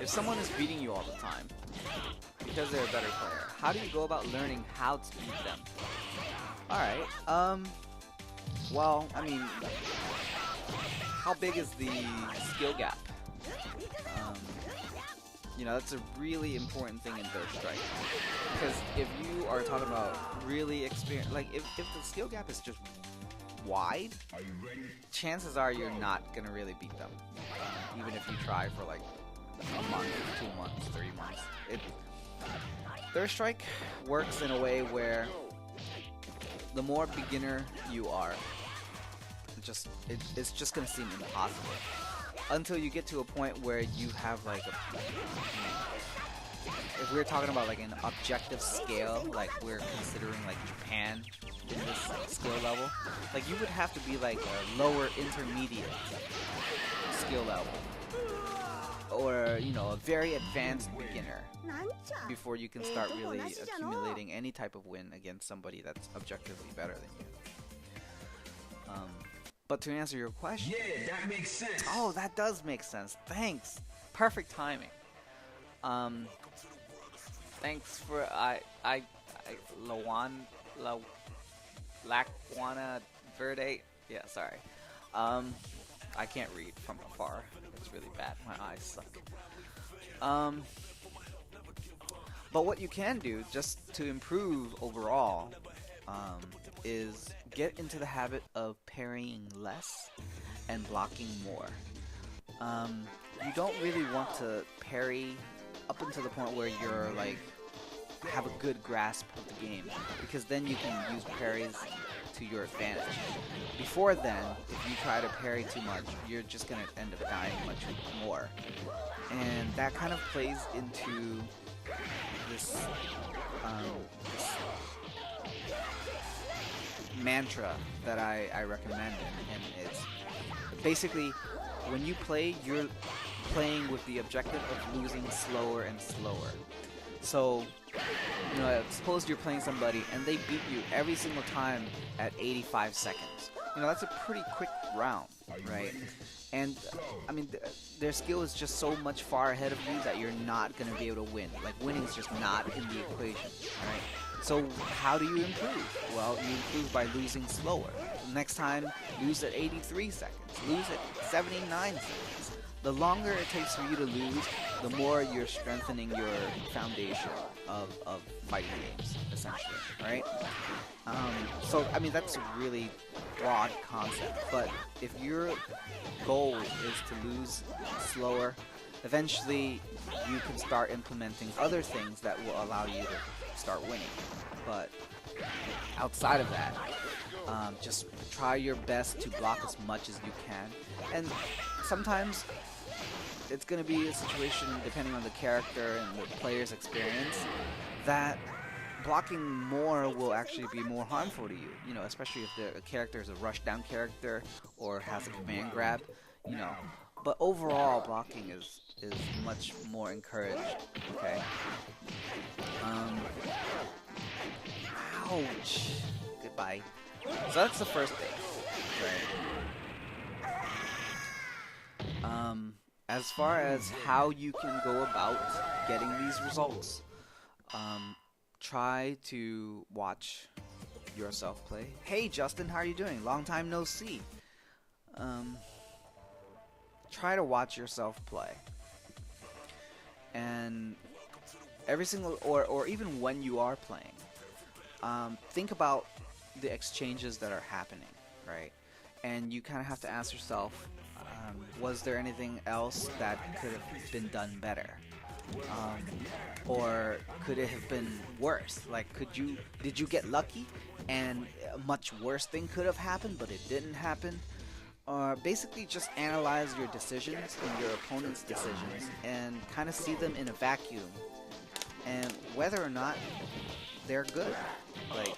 If someone is beating you all the time because they're a better player, how do you go about learning how to beat them? Alright, well, I mean, how big is the skill gap? You know, that's a really important thing in Third Strike. Because if you are talking about really experienced, like if the skill gap is just wide, chances are you're not gonna really beat them. Even if you try for like a month, 2 months, 3 months. Third Strike works in a way where the more beginner you are, it's just gonna seem impossible. Until you get to a point where you have like if we're talking about like an objective scale, like we're considering like Japan in this skill level, like you would have to be like a lower intermediate skill level, or you know, a very advanced beginner before you can start really accumulating any type of win against somebody that's objectively better than you. But to answer your question, yeah, that makes sense. Oh, that does make sense. Thanks. Perfect timing. Thanks for Lacwana Verde. Yeah, sorry. I can't read from afar. It's really bad. My eyes suck. But what you can do just to improve overall is get into the habit of parrying less and blocking more. You don't really want to parry up until the point where you're like have a good grasp of the game, because then you can use parries to your advantage. Before then, if you try to parry too much, you're just gonna end up dying much more, and that kind of plays into this mantra that I recommend, and it's basically when you play, you're playing with the objective of losing slower and slower. So, you know, suppose you're playing somebody and they beat you every single time at 85 seconds. You know, that's a pretty quick round, right? And, I mean, their skill is just so much far ahead of you that you're not going to be able to win. Like, winning is just not in the equation, right? So, how do you improve? Well, you improve by losing slower. Next time, lose at 83 seconds. Lose at 79 seconds. The longer it takes for you to lose, the more you're strengthening your foundation of fighting games, essentially, right? So, I mean, that's a really broad concept, but if your goal is to lose slower, eventually you can start implementing other things that will allow you to start winning. But outside of that, just try your best to block as much as you can. And sometimes it's going to be a situation, depending on the character and the player's experience, that blocking more will actually be more harmful to you. You know, especially if the character is a rushdown character or has a command grab, you know. But overall, blocking is much more encouraged, okay? Ouch. Goodbye. So that's the first thing, right? As far as how you can go about getting these results, try to watch yourself play. Hey Justin, how are you doing? Long time no see. Try to watch yourself play. And every single, or even when you are playing, think about the exchanges that are happening, right? And you kind of have to ask yourself, was there anything else that could have been done better? Or could it have been worse? Like, did you get lucky and a much worse thing could have happened, but it didn't happen? Or basically just analyze your decisions and your opponent's decisions and kind of see them in a vacuum and whether or not they're good. Like,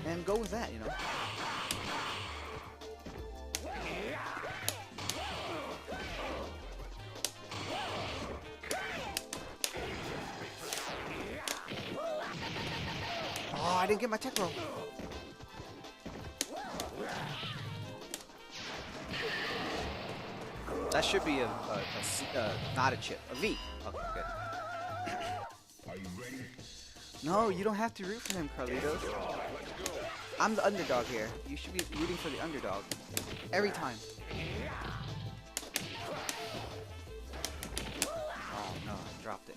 and go with that, you know. I didn't get my tech roll. That should be not a chip, a V. Okay, good. Are you ready? No, you don't have to root for him, Carlitos. I'm the underdog here. You should be rooting for the underdog. Every time. Oh no, I dropped it.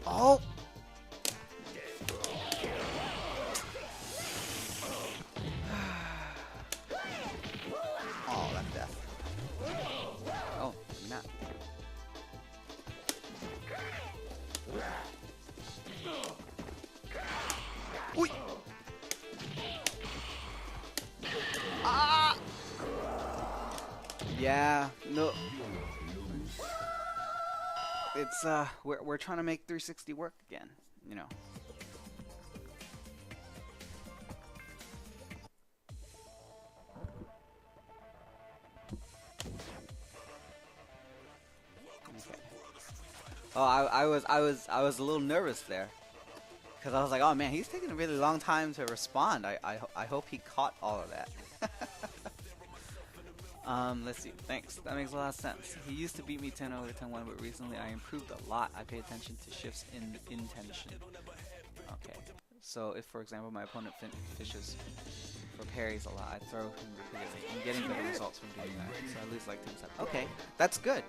Oh! Oh, that's death. Oh, maybe not. Oi! Ah! Yeah, no. It's we're trying to make 360 work again, you know. Okay. Oh, I was a little nervous there, because I was like, oh man, he's taking a really long time to respond. I hope he caught all of that. Let's see. Thanks. That makes a lot of sense. He used to beat me 10-0 or 10-1, but recently I improved a lot. I pay attention to shifts in intention. Okay. So if, for example, my opponent fishes for parries a lot, I throw him repeatedly. I'm getting better results from doing that. So I lose like 10 seconds. Okay, that's good.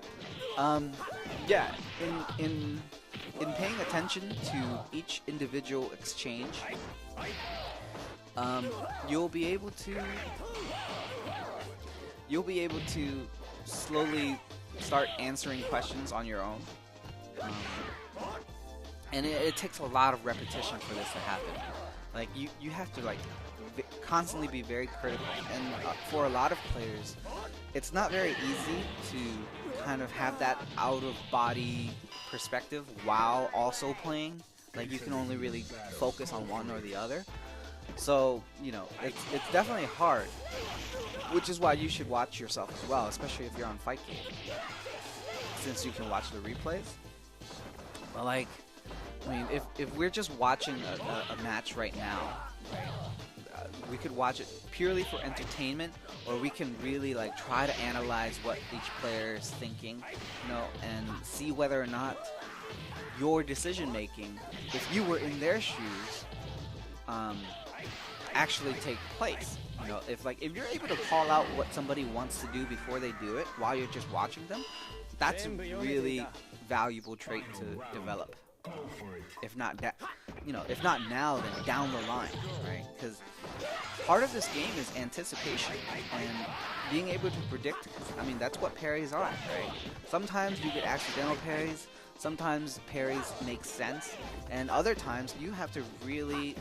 Yeah. In paying attention to each individual exchange, you'll be able to slowly start answering questions on your own. And it takes a lot of repetition for this to happen. Like, you have to like constantly be very critical. And for a lot of players, it's not very easy to kind of have that out-of-body perspective while also playing. Like, you can only really focus on one or the other. So, you know, it's definitely hard, which is why you should watch yourself as well, especially if you're on Fight Game, since you can watch the replays. But like, I mean, if we're just watching a match right now, right, we could watch it purely for entertainment, or we can really like try to analyze what each player is thinking, you know, and see whether or not your decision making, if you were in their shoes, actually take place. You know, if you're able to call out what somebody wants to do before they do it while you're just watching them, that's a really valuable trait to develop. If not that, you know, if not now, then down the line, right? Because part of this game is anticipation and being able to predict. I mean, that's what parries are, right? Sometimes you get accidental parries, sometimes parries make sense, and other times you have to really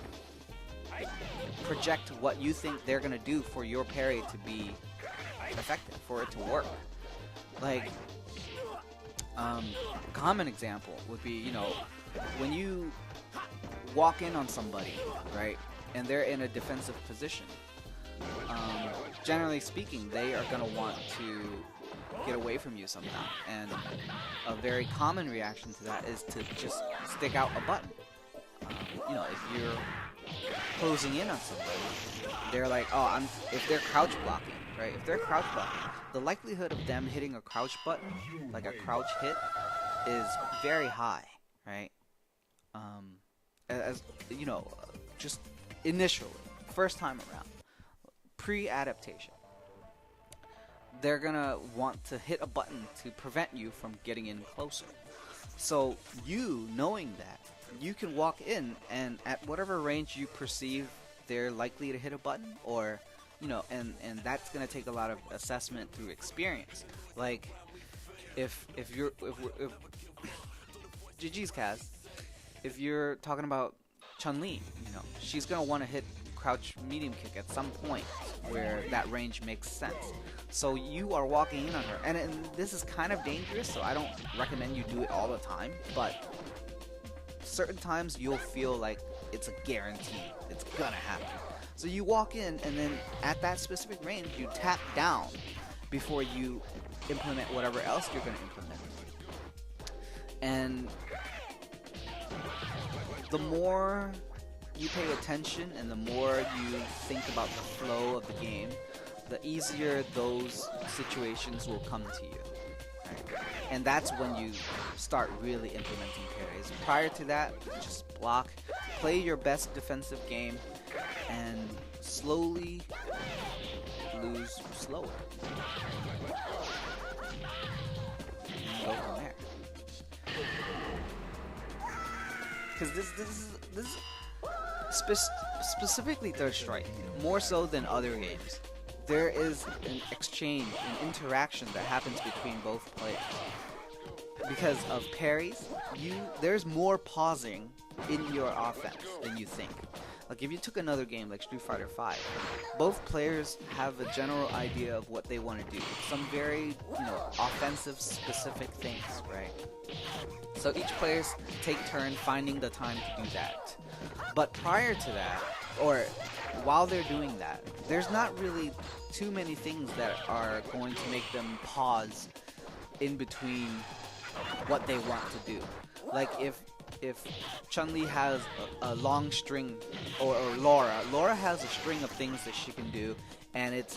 project what you think they're gonna do for your parry to be effective, for it to work. Like, common example would be, you know, when you walk in on somebody, right, and they're in a defensive position, generally speaking, they are gonna want to get away from you somehow, and a very common reaction to that is to just stick out a button. You know, if you're closing in on somebody, they're like, oh, if they're crouch blocking, right? If they're crouch blocking, the likelihood of them hitting a crouch button, like a crouch hit, is very high, right? As you know, just initially, first time around, pre-adaptation, they're gonna want to hit a button to prevent you from getting in closer. So you knowing that, you can walk in and at whatever range you perceive they're likely to hit a button, or, you know, and that's gonna take a lot of assessment through experience. Like, if GG's Kaz, if you're talking about Chun-Li, you know, she's gonna want to hit crouch medium kick at some point where that range makes sense. So you are walking in on her, and this is kind of dangerous, so I don't recommend you do it all the time, but certain times you'll feel like it's a guarantee, it's gonna happen. So you walk in, and then at that specific range, you tap down before you implement whatever else you're gonna implement. And the more you pay attention and the more you think about the flow of the game, the easier those situations will come to you. Right? And that's when you start really implementing parries. Prior to that, just block, play your best defensive game, and slowly lose slower. And go from there. Because this is specifically Third Strike, more so than other games. There is an exchange, an interaction that happens between both players. Because of parries, there's more pausing in your offense than you think. Like if you took another game like Street Fighter V, both players have a general idea of what they want to do. Some very, offensive specific things, right? So each players take turn finding the time to do that. But prior to that, or while they're doing that, there's not really too many things that are going to make them pause in between what they want to do. Like if Chun-Li has a long string, or Laura has a string of things that she can do, and it's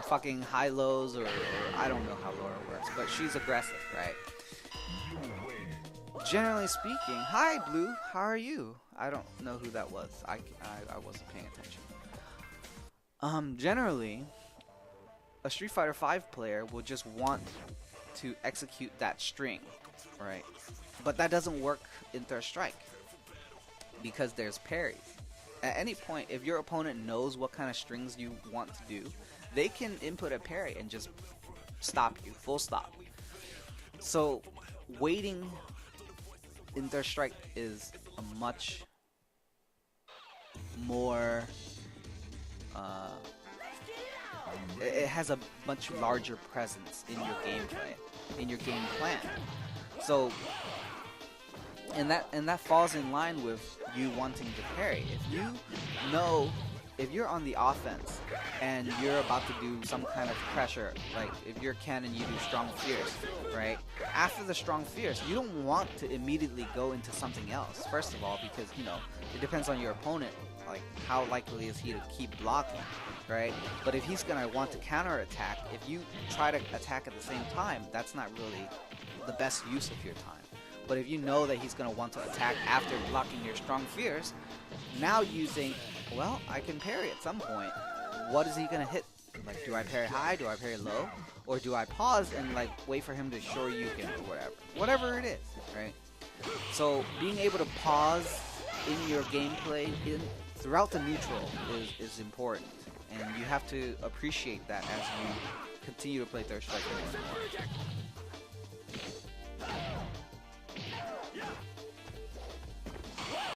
fucking high-lows, or I don't know how Laura works, but she's aggressive, right? Generally speaking, hi Blue, how are you? I don't know who that was. I wasn't paying attention. Generally, a Street Fighter V player will just want to execute that string, right? But that doesn't work in Third Strike because there's parries. At any point, if your opponent knows what kind of strings you want to do, they can input a parry and just stop you, full stop. So waiting in Third Strike is a much more it has a much larger presence in your gameplay, in your game plan. So and that falls in line with you wanting to parry. If you're on the offense and you're about to do some kind of pressure, like if you're Canon, you do strong fierce, right? After the strong fierce, you don't want to immediately go into something else. First of all, because it depends on your opponent, like how likely is he to keep blocking, right? But if he's gonna want to counter attack, if you try to attack at the same time, that's not really the best use of your time. But if you know that he's going to want to attack after blocking your strong fierce, now you think, well, I can parry at some point. What is he going to hit? Like, do I parry high? Do I parry low? Or do I pause and like wait for him to Shoryuken or whatever? Whatever it is, right? So being able to pause in your gameplay throughout the neutral is important. And you have to appreciate that as you continue to play Third Strike more and more.